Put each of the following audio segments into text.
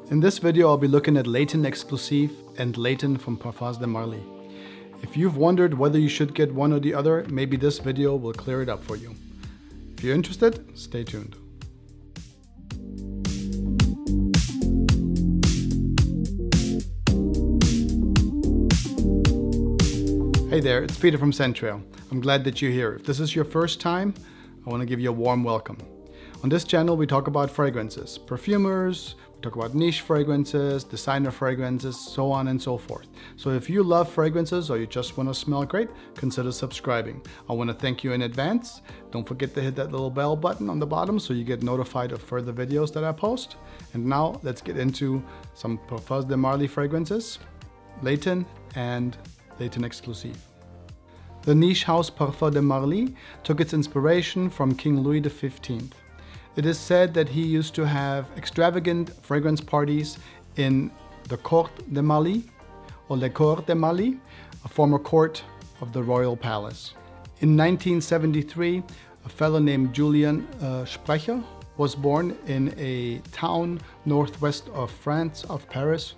In this video, I'll be looking at Layton Exclusif and Layton from Parfums de Marly. If you've wondered whether you should get one or the other, maybe this video will clear it up for you. If you're interested, stay tuned. Hey there, it's Peter from Centrail. I'm glad that you're here. If this is your first time, I want to give you a warm welcome. On this channel, we talk about fragrances, perfumers, we talk about niche fragrances, designer fragrances, so on and so forth. So if you love fragrances or you just want to smell great, consider subscribing. I want to thank you in advance. Don't forget to hit that little bell button on the bottom so you get notified of further videos that I post. And now let's get into some Parfums de Marly fragrances, Layton and Layton Exclusif. The niche house Parfums de Marly took its inspiration from King Louis XV. It is said that he used to have extravagant fragrance parties in the Cour de Marly, or Le Cour de Marly, a former court of the royal palace. In 1973, a fellow named Julian Sprecher was born in a town northwest of France, of Paris,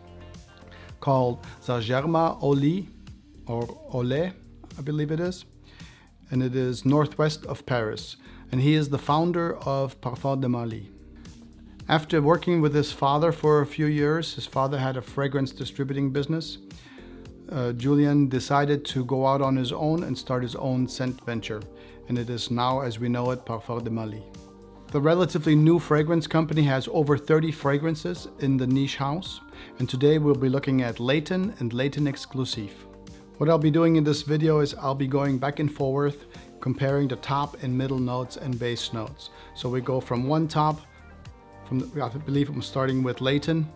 called Saint-Germain-en-Laye, or Olay, I believe it is, and it is northwest of Paris. And he is the founder of Parfums de Marly. After working with his father for a few years, his father had a fragrance distributing business. Julian decided to go out on his own and start his own scent venture. And it is now, as we know it, Parfums de Marly. The relatively new fragrance company has over 30 fragrances in the niche house. And today we'll be looking at Layton and Layton Exclusif. What I'll be doing in this video is I'll be going back and forth comparing the top and middle notes and base notes. So we go from one top, I believe I'm starting with Layton,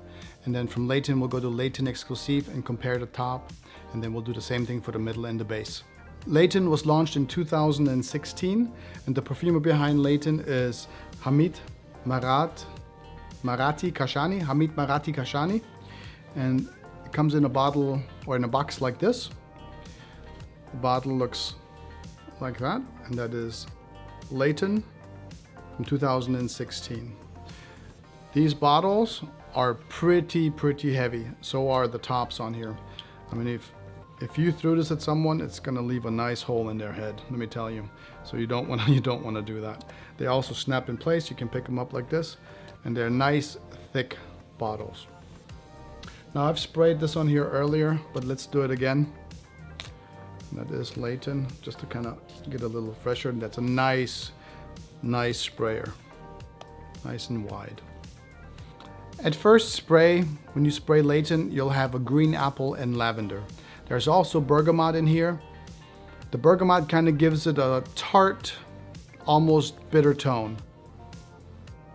and then from Layton we'll go to Layton Exclusif and compare the top, and then we'll do the same thing for the middle and the base. Layton was launched in 2016, and the perfumer behind Layton is Hamid Marathi Kashani, and it comes in a bottle or in a box like this. The bottle looks like that, and that is Layton from 2016. These bottles are pretty heavy. So are the tops on here. I mean, if you threw this at someone, it's gonna leave a nice hole in their head, let me tell you. So you don't want to do that. They also snap in place. You can pick them up like this, and they're nice thick bottles. Now I've sprayed this on here earlier, but let's do it again. That is Layton, just to kind of get a little fresher. And that's a nice sprayer, nice and wide. At first spray, when you spray Layton, you'll have a green apple and lavender. There's also bergamot in here. The bergamot kind of gives it a tart, almost bitter tone.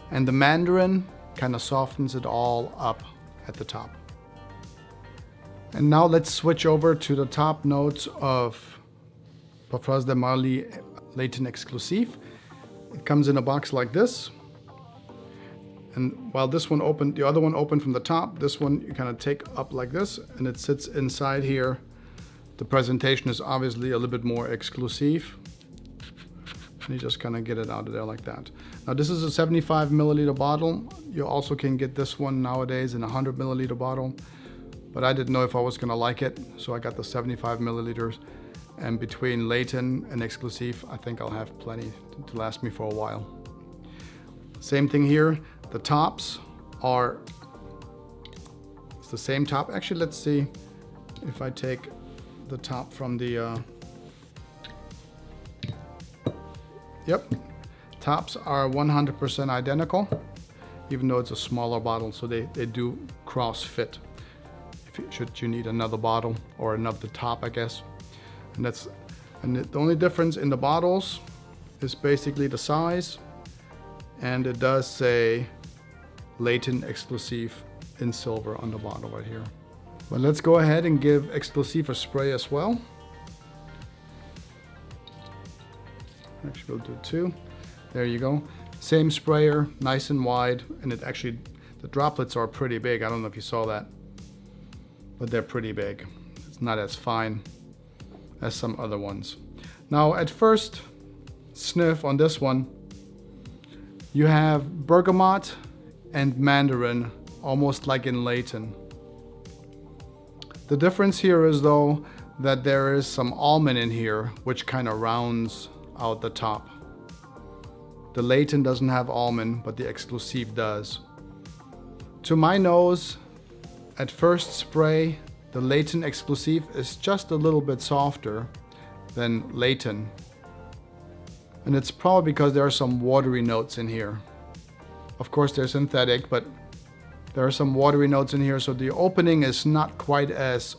And the mandarin kind of softens it all up at the top. And now let's switch over to the top notes of Parfums de Marly Layton Exclusif. It comes in a box like this. And while this one opened, the other one opened from the top, this one you kind of take up like this, and it sits inside here. The presentation is obviously a little bit more exclusive. And you just kind of get it out of there like that. Now this is a 75 milliliter bottle. You also can get this one nowadays in a 100 milliliter bottle. But I didn't know if I was gonna like it, so I got the 75 milliliters. And between Layton and Exclusif, I think I'll have plenty to last me for a while. Same thing here. The tops are, it's the same top. Actually, let's see if I take the top from the, yep. Tops are 100% identical, even though it's a smaller bottle, so they do cross fit. Should you need another bottle or another top, I guess. And the only difference in the bottles is basically the size, and it does say Layton Exclusif in silver on the bottle right here. But let's go ahead and give Exclusif a spray as well. Actually, we'll do two. There you go. Same sprayer, nice and wide, and it actually, the droplets are pretty big. I don't know if you saw that, but they're pretty big. It's not as fine as some other ones. Now at first sniff on this one, you have bergamot and mandarin almost like in Layton. The difference here is though that there is some almond in here, which kind of rounds out the top. The Layton doesn't have almond, but the Exclusif does. To my nose, at first spray, the Layton Exclusif is just a little bit softer than Layton. And it's probably because there are some watery notes in here. Of course they're synthetic, but there are some watery notes in here, so the opening is not quite as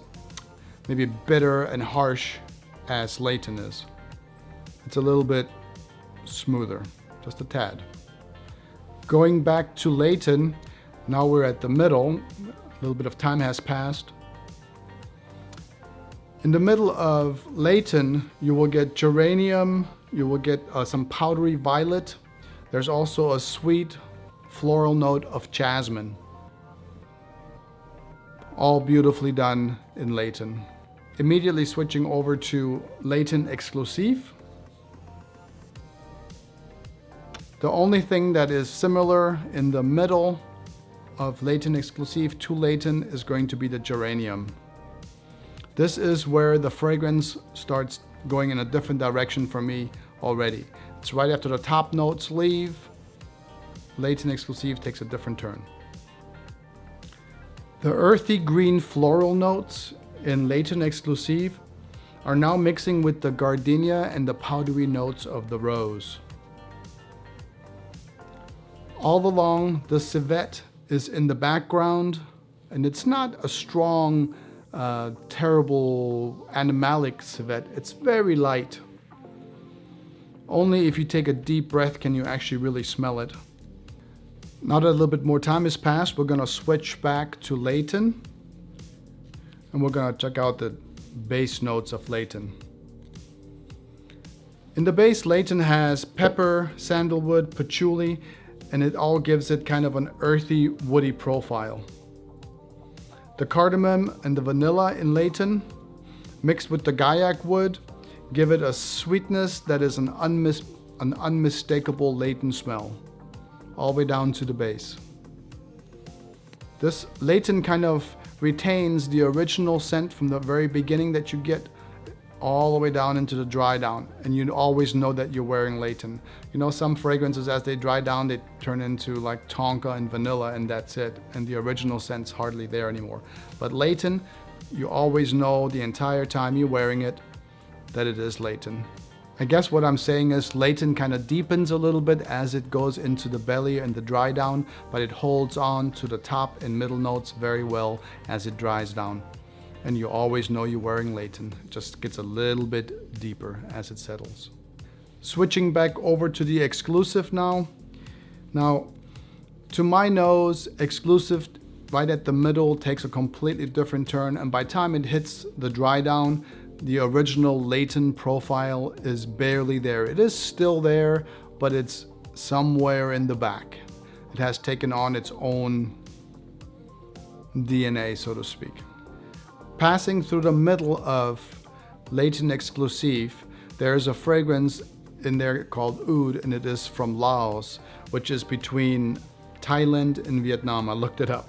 maybe bitter and harsh as Layton is. It's a little bit smoother, just a tad. Going back to Layton, now we're at the middle. A little bit of time has passed. In the middle of Layton, you will get geranium, you will get some powdery violet. There's also a sweet floral note of jasmine. All beautifully done in Layton. Immediately switching over to Layton Exclusif. The only thing that is similar in the middle of Layton Exclusif to Layton is going to be the geranium. This is where the fragrance starts going in a different direction for me already. It's right after the top notes leave. Layton Exclusif takes a different turn. The earthy green floral notes in Layton Exclusif are now mixing with the gardenia and the powdery notes of the rose. All along, the civet is in the background, and it's not a strong, terrible animalic civet. It's very light. Only if you take a deep breath can you actually really smell it. Now that a little bit more time has passed, we're going to switch back to Layton, and we're going to check out the base notes of Layton. In the base, Layton has pepper, sandalwood, patchouli, and it all gives it kind of an earthy, woody profile. The cardamom and the vanilla in Layton, mixed with the gaiac wood, give it a sweetness that is an unmistakable Layton smell, all the way down to the base. This Layton kind of retains the original scent from the very beginning that you get all the way down into the dry down, and you always know that you're wearing Layton. You know, some fragrances as they dry down they turn into like tonka and vanilla, and that's it, and the original scent's hardly there anymore. But Layton, you always know the entire time you're wearing it that it is Layton. I guess what I'm saying is Layton kind of deepens a little bit as it goes into the belly and the dry down, but it holds on to the top and middle notes very well as it dries down. And you always know you're wearing Layton. It just gets a little bit deeper as it settles. Switching back over to the Exclusif now. Now, to my nose, Exclusif right at the middle takes a completely different turn, and by the time it hits the dry down, the original Layton profile is barely there. It is still there, but it's somewhere in the back. It has taken on its own DNA, so to speak. Passing through the middle of Layton Exclusif, there is a fragrance in there called Oud, and it is from Laos, which is between Thailand and Vietnam. I looked it up.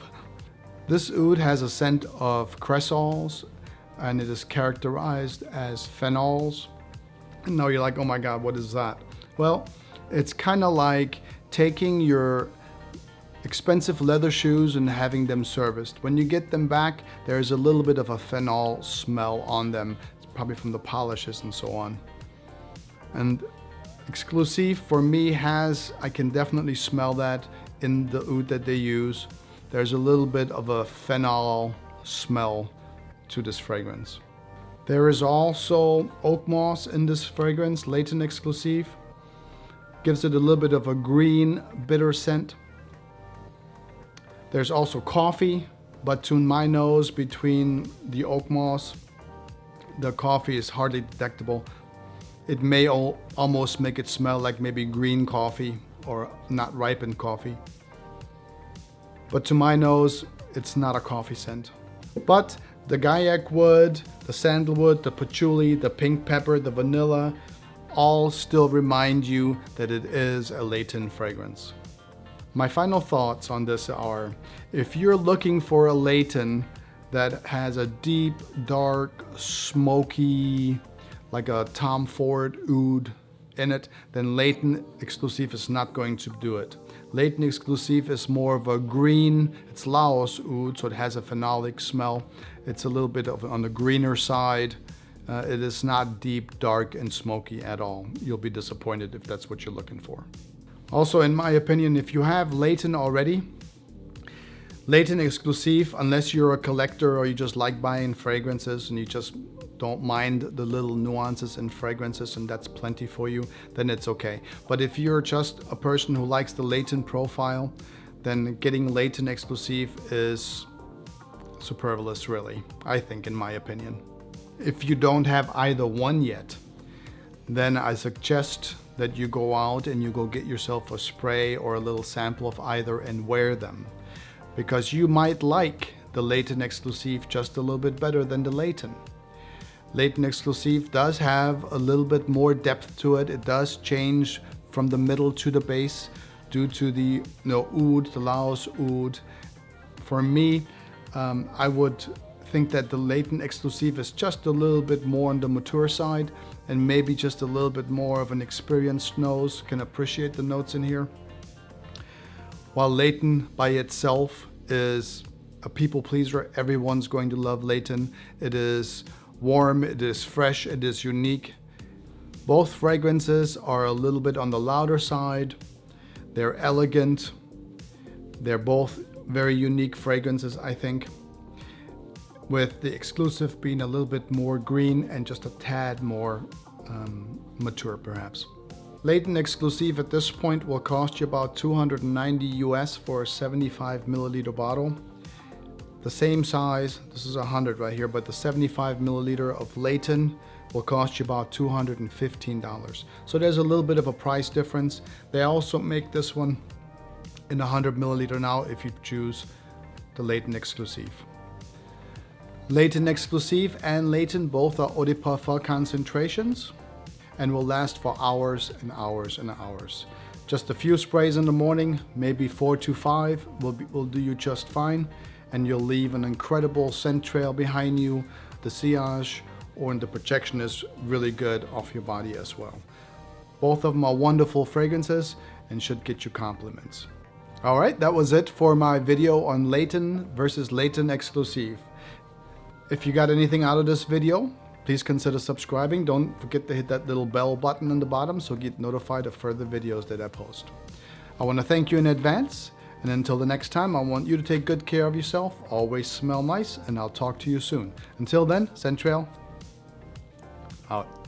This Oud has a scent of cresols, and it is characterized as phenols. And now you're like, oh my God, what is that? Well, it's kind of like taking your expensive leather shoes and having them serviced. When you get them back, there's a little bit of a phenol smell on them. It's probably from the polishes and so on. And Exclusif for me I can definitely smell that in the oud that they use. There's a little bit of a phenol smell to this fragrance. There is also oak moss in this fragrance, Layton Exclusif. Gives it a little bit of a green, bitter scent. There's also coffee, but to my nose, between the oak moss, the coffee is hardly detectable. It may almost make it smell like maybe green coffee or not ripened coffee. But to my nose, it's not a coffee scent. But the gaiac wood, the sandalwood, the patchouli, the pink pepper, the vanilla, all still remind you that it is a Layton fragrance. My final thoughts on this are, if you're looking for a Layton that has a deep, dark, smoky, like a Tom Ford oud in it, then Layton Exclusif is not going to do it. Layton Exclusif is more of a green, it's Laos oud, so it has a phenolic smell. It's a little bit of on the greener side. It is not deep, dark, and smoky at all. You'll be disappointed if that's what you're looking for. Also, in my opinion, if you have Layton already, Layton Exclusif, unless you're a collector or you just like buying fragrances and you just don't mind the little nuances in fragrances and that's plenty for you, then it's okay. But if you're just a person who likes the Layton profile, then getting Layton Exclusif is superfluous, really, I think, in my opinion. If you don't have either one yet, then I suggest that you go out and you go get yourself a spray or a little sample of either and wear them. Because you might like the Layton Exclusif just a little bit better than the Layton. Layton Exclusif does have a little bit more depth to it. It does change from the middle to the base due to the oud, the Laos oud. For me, I would think that the Layton Exclusif is just a little bit more on the mature side and maybe just a little bit more of an experienced nose can appreciate the notes in here. While Layton by itself is a people pleaser, everyone's going to love Layton. It is warm, it is fresh, it is unique. Both fragrances are a little bit on the louder side. They're elegant. They're both very unique fragrances, I think, with the Exclusif being a little bit more green and just a tad more mature, perhaps. Layton Exclusif at this point will cost you about $290 US for a 75 milliliter bottle. The same size, this is 100 right here, but the 75 milliliter of Layton will cost you about $215. So there's a little bit of a price difference. They also make this one in 100 milliliter now if you choose the Layton Exclusif. Layton Exclusif and Layton both are eau de parfum concentrations and will last for hours and hours and hours. Just a few sprays in the morning, maybe 4 to 5 will do you just fine, and you'll leave an incredible scent trail behind you. The sillage or the projection is really good off your body as well. Both of them are wonderful fragrances and should get you compliments. All right, that was it for my video on Layton versus Layton Exclusif. If you got anything out of this video, please consider subscribing. Don't forget to hit that little bell button on the bottom so you get notified of further videos that I post. I want to thank you in advance, and until the next time, I want you to take good care of yourself, always smell nice, and I'll talk to you soon. Until then, Centrail out.